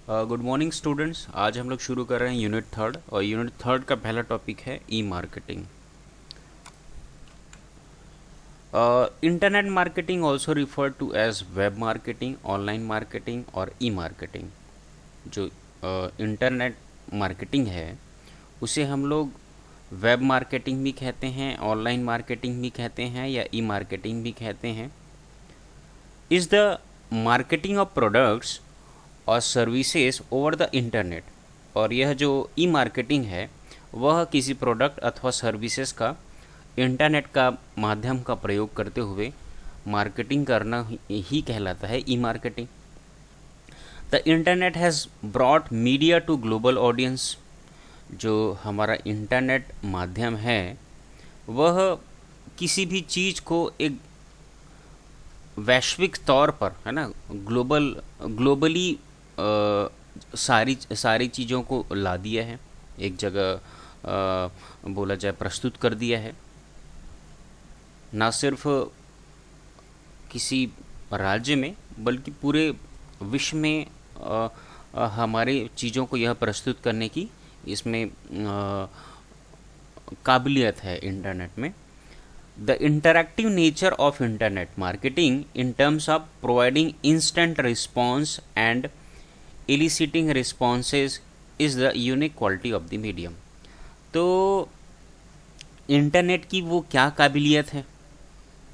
Good morning students. आज हम लोग शुरू कर रहे हैं यूनिट थर्ड, और यूनिट थर्ड का पहला टॉपिक है e marketing. Internet marketing also refer to as web marketing, online marketing और ई मार्केटिंग। जो इंटरनेट मार्केटिंग है उसे हम लोग वेब मार्केटिंग भी कहते हैं, ऑनलाइन मार्केटिंग भी कहते हैं या ई मार्केटिंग भी कहते हैं। Is the marketing of products और सर्विसेज ओवर द इंटरनेट। और यह जो ई मार्केटिंग है वह किसी प्रोडक्ट अथवा सर्विसेज का इंटरनेट का माध्यम का प्रयोग करते हुए मार्केटिंग करना ही कहलाता है e marketing. The internet has brought media to global audience. जो हमारा इंटरनेट माध्यम है वह किसी भी चीज़ को एक वैश्विक तौर पर, है ना, ग्लोबली सारी चीज़ों को ला दिया है, एक जगह बोला जाए प्रस्तुत कर दिया है। ना सिर्फ किसी राज्य में बल्कि पूरे विश्व में हमारे चीज़ों को यह प्रस्तुत करने की इसमें काबिलियत है इंटरनेट में। The interactive nature of internet marketing in terms of providing instant response and eliciting responses is the unique quality of the medium। तो इंटरनेट की वो क्या काबिलियत है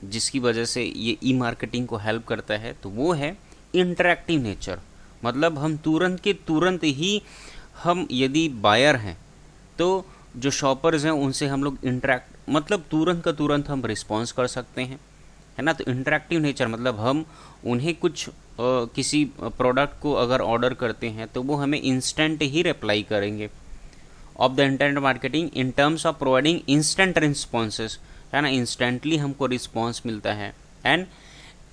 जिसकी वजह से ये ई मार्केटिंग को हेल्प करता है, तो वो है इंटरैक्टिव नेचर। मतलब हम तुरंत के तुरंत ही, हम यदि बायर हैं तो जो शॉपर्स हैं उनसे हम लोग इंटरैक्ट, मतलब तुरंत का तुरंत हम रिस्पॉन्स कर सकते हैं, है ना। तो इंटरैक्टिव नेचर मतलब हम उन्हें कुछ किसी प्रोडक्ट को अगर ऑर्डर करते हैं तो वो हमें इंस्टेंट ही रिप्लाई करेंगे। Of the internet marketing in terms of providing instant responses, है ना, इंस्टेंटली हमको रिस्पॉन्स मिलता है। And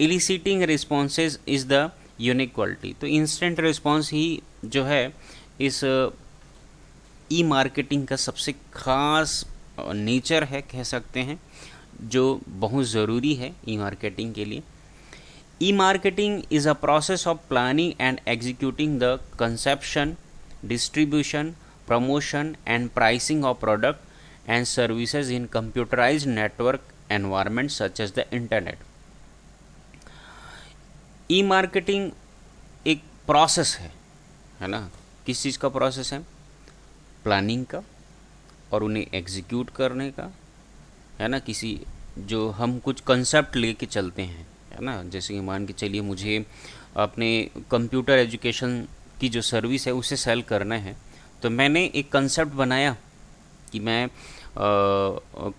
eliciting responses is the unique quality. तो इंस्टेंट रिस्पॉन्स ही जो है इस ई मार्केटिंग का सबसे खास नेचर है, कह सकते हैं, जो बहुत ज़रूरी है ई मार्केटिंग के लिए। E marketing is a process of planning and executing the conception, distribution, promotion and pricing of product and services in computerised network environment such as the internet. E marketing एक process है ना। किस चीज़ का process है? Planning का और उन्हें execute करने का, है ना। किसी जो हम कुछ कंसेप्ट लेके चलते हैं, है ना, जैसे कि मान के चलिए मुझे अपने कंप्यूटर एजुकेशन की जो सर्विस है उसे सेल करना है, तो मैंने एक कंसेप्ट बनाया कि मैं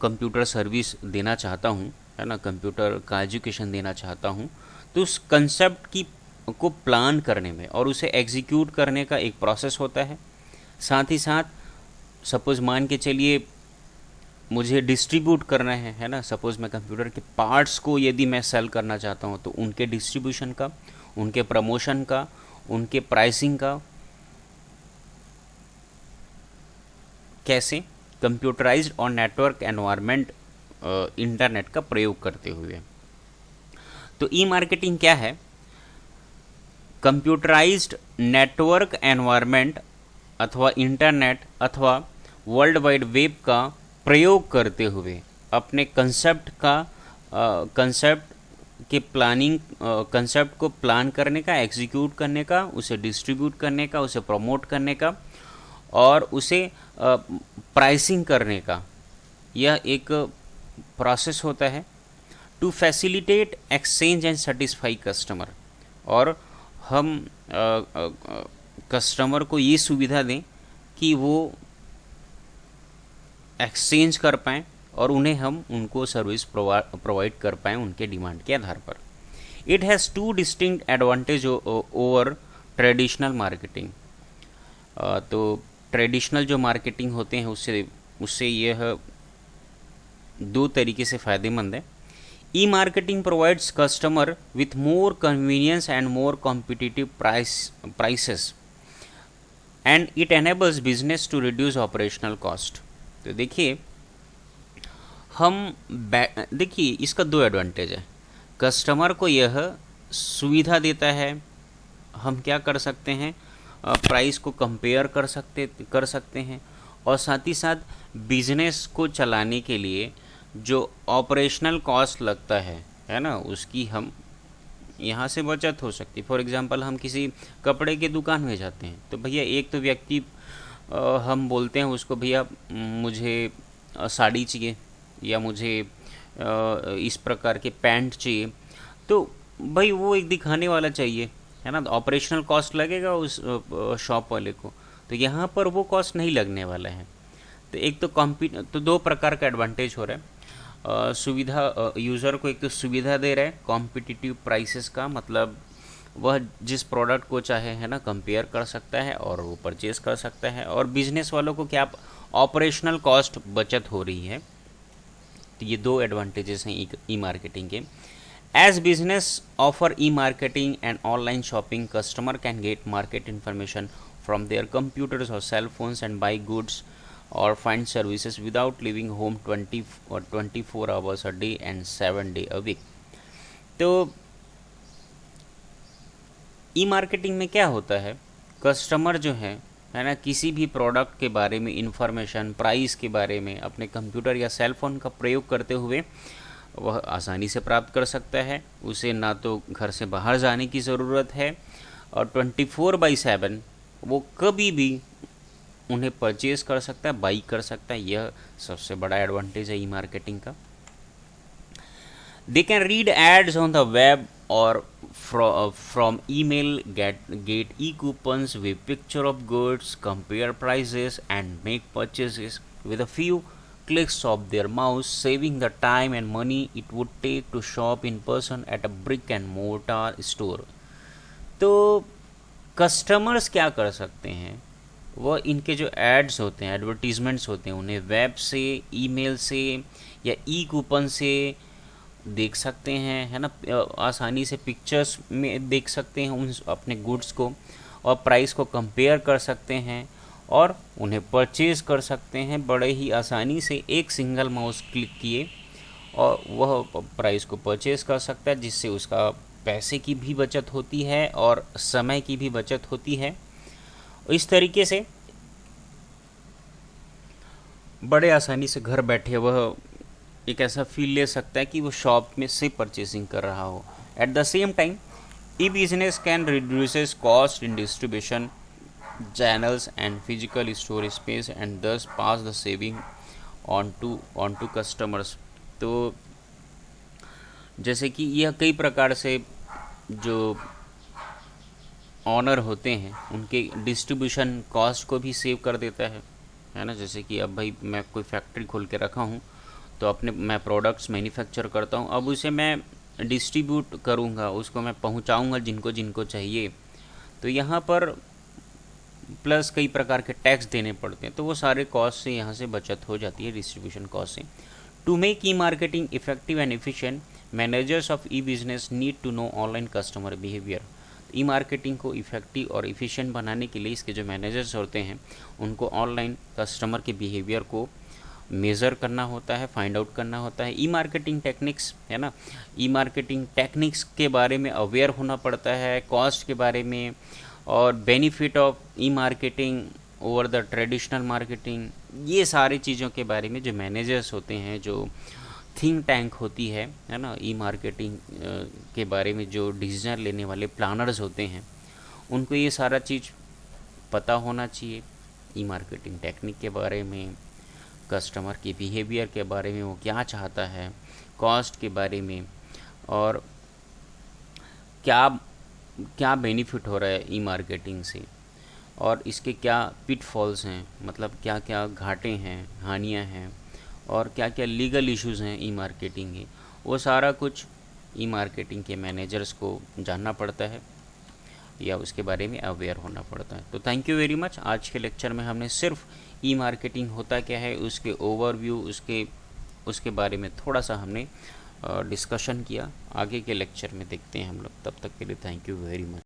कंप्यूटर सर्विस देना चाहता हूँ, है ना, कंप्यूटर का एजुकेशन देना चाहता हूँ। तो उस कंसेप्ट की को प्लान करने में और उसे एग्जीक्यूट करने का एक प्रोसेस होता है। साथ ही साथ सपोज़ मान के चलिए मुझे डिस्ट्रीब्यूट करना है ना। सपोज़ मैं कंप्यूटर के पार्ट्स को यदि मैं सेल करना चाहता हूँ तो उनके डिस्ट्रीब्यूशन का, उनके प्रमोशन का, उनके प्राइसिंग का, कैसे कंप्यूटराइज्ड और नेटवर्क एनवायरनमेंट इंटरनेट का प्रयोग करते हुए। तो ई मार्केटिंग क्या है? कंप्यूटराइज्ड नेटवर्क एनवायरनमेंट अथवा इंटरनेट अथवा वर्ल्ड वाइड वेब का प्रयोग करते हुए अपने कंसेप्ट के प्लानिंग, कंसेप्ट को प्लान करने का, एग्जीक्यूट करने का, उसे डिस्ट्रीब्यूट करने का, उसे प्रमोट करने का और उसे प्राइसिंग करने का, यह एक प्रोसेस होता है। To facilitate exchange and satisfy customer, और हम कस्टमर को ये सुविधा दें कि वो एक्सचेंज कर पाएँ और उन्हें हम उनको सर्विस प्रोवाइड कर पाएँ उनके डिमांड के आधार पर। It has two distinct advantage over traditional marketing. तो ट्रेडिशनल जो मार्केटिंग होते हैं उससे यह दो तरीके से फ़ायदेमंद है। E marketing provides customer with more convenience and more competitive prices and it enables business to reduce operational cost. तो देखिए देखिए इसका दो एडवांटेज है। कस्टमर को यह सुविधा देता है, हम क्या कर सकते हैं, प्राइस को कंपेयर कर सकते हैं, और साथ ही साथ बिजनेस को चलाने के लिए जो ऑपरेशनल कॉस्ट लगता है ना, उसकी हम यहाँ से बचत हो सकती है। फॉर एग्जांपल हम किसी कपड़े की दुकान में जाते हैं तो भैया एक तो व्यक्ति हम बोलते हैं उसको, भैया मुझे साड़ी चाहिए या मुझे इस प्रकार के पैंट चाहिए, तो भाई वो एक दिखाने वाला चाहिए, है ना, ऑपरेशनल कॉस्ट लगेगा उस शॉप वाले को। तो यहाँ पर वो कॉस्ट नहीं लगने वाला है। तो एक तो दो प्रकार का एडवांटेज हो रहा है। सुविधा, यूज़र को एक तो सुविधा दे रहा है कॉम्पिटिटिव प्राइसेस का, मतलब वह जिस प्रोडक्ट को चाहे, है ना, कंपेयर कर सकता है और वो परचेज कर सकता है। और बिजनेस वालों को क्या ऑपरेशनल कॉस्ट बचत हो रही है। तो ये दो एडवांटेजेस हैं ई मार्केटिंग के। As business offer e marketing and online shopping, customer can get market information from their computers और cell phones and buy goods or find services without leaving home 24 hours a day and 7 day a week। तो ई marketing में क्या होता है, customer जो है ना, किसी भी प्रोडक्ट के बारे में इंफॉर्मेशन, प्राइस के बारे में अपने कंप्यूटर या सेल फोन का प्रयोग करते हुए वह आसानी से प्राप्त कर सकता है। उसे ना तो घर से बाहर जाने की ज़रूरत है, और 24/7 वो कभी भी उन्हें परचेज कर सकता है, बाई कर सकता है। यह सबसे बड़ा एडवांटेज है ई मार्केटिंग का। They can read ads on the web और from email, get e coupons with picture of goods, compare prices and make purchases with a few clicks of their mouse, saving the time and money it would take to shop in person at a brick and mortar store। तो customers क्या कर सकते हैं, वह इनके जो ads होते हैं, एडवर्टीजमेंट्स होते हैं, उन्हें वेब से, ईमेल से या ई कूपन से देख सकते हैं, है ना, आसानी से पिक्चर्स में देख सकते हैं उन अपने गुड्स को, और प्राइस को कंपेयर कर सकते हैं और उन्हें परचेज कर सकते हैं बड़े ही आसानी से। एक सिंगल माउस क्लिक किए और वह प्राइस को परचेज कर सकता है, जिससे उसका पैसे की भी बचत होती है और समय की भी बचत होती है। इस तरीके से बड़े आसानी से घर बैठे वह एक ऐसा फील ले सकता है कि वो शॉप में से परचेसिंग कर रहा हो। At the same time E business can reduces cost in distribution channels and physical store space and thus pass the saving on to customers। तो जैसे कि यह कई प्रकार से जो ऑनर होते हैं उनके डिस्ट्रीब्यूशन कॉस्ट को भी सेव कर देता है ना। जैसे कि अब भाई मैं कोई फैक्ट्री खोल के रखा हूँ, तो मैं प्रोडक्ट्स मैन्युफैक्चर करता हूँ, अब उसे मैं डिस्ट्रीब्यूट करूँगा, उसको मैं पहुँचाऊँगा जिनको जिनको चाहिए। तो यहाँ पर प्लस कई प्रकार के टैक्स देने पड़ते हैं, तो वो सारे कॉस्ट से यहाँ से बचत हो जाती है डिस्ट्रीब्यूशन कॉस्ट से। To make e marketing effective and efficient, managers of e business need to know online customer behaviour. E marketing को इफेक्टिव और एफिशिएंट बनाने के लिए इसके जो मैनेजर्स होते हैं उनको ऑनलाइन कस्टमर के बिहेवियर को मेज़र करना होता है, फाइंड आउट करना होता है। ई मार्केटिंग टेक्निक्स, है ना, ई मार्केटिंग टेक्निक्स के बारे में अवेयर होना पड़ता है, कॉस्ट के बारे में, और benefit of E marketing over the traditional marketing, ये सारी चीज़ों के बारे में जो मैनेजर्स होते हैं, जो थिंक टैंक होती है ना, ई मार्केटिंग के बारे में जो डिसीजन लेने वाले प्लानर्स होते हैं, उनको ये सारा चीज़ पता होना चाहिए। ई मार्केटिंग टेक्निक के बारे में, कस्टमर के बिहेवियर के बारे में, वो क्या चाहता है, कॉस्ट के बारे में, और क्या बेनिफिट हो रहा है ई मार्केटिंग से, और इसके क्या पिटफॉल्स हैं, मतलब क्या क्या घाटे हैं, हानियां हैं, और क्या क्या लीगल इश्यूज़ हैं ई मार्केटिंग के, वो सारा कुछ ई मार्केटिंग के मैनेजर्स को जानना पड़ता है या उसके बारे में अवेयर होना पड़ता है। तो थैंक यू वेरी मच। आज के लेक्चर में हमने सिर्फ ई मार्केटिंग होता क्या है, उसके ओवरव्यू, उसके बारे में थोड़ा सा हमने डिस्कशन किया। आगे के लेक्चर में देखते हैं हम लोग। तब तक के लिए थैंक यू वेरी मच।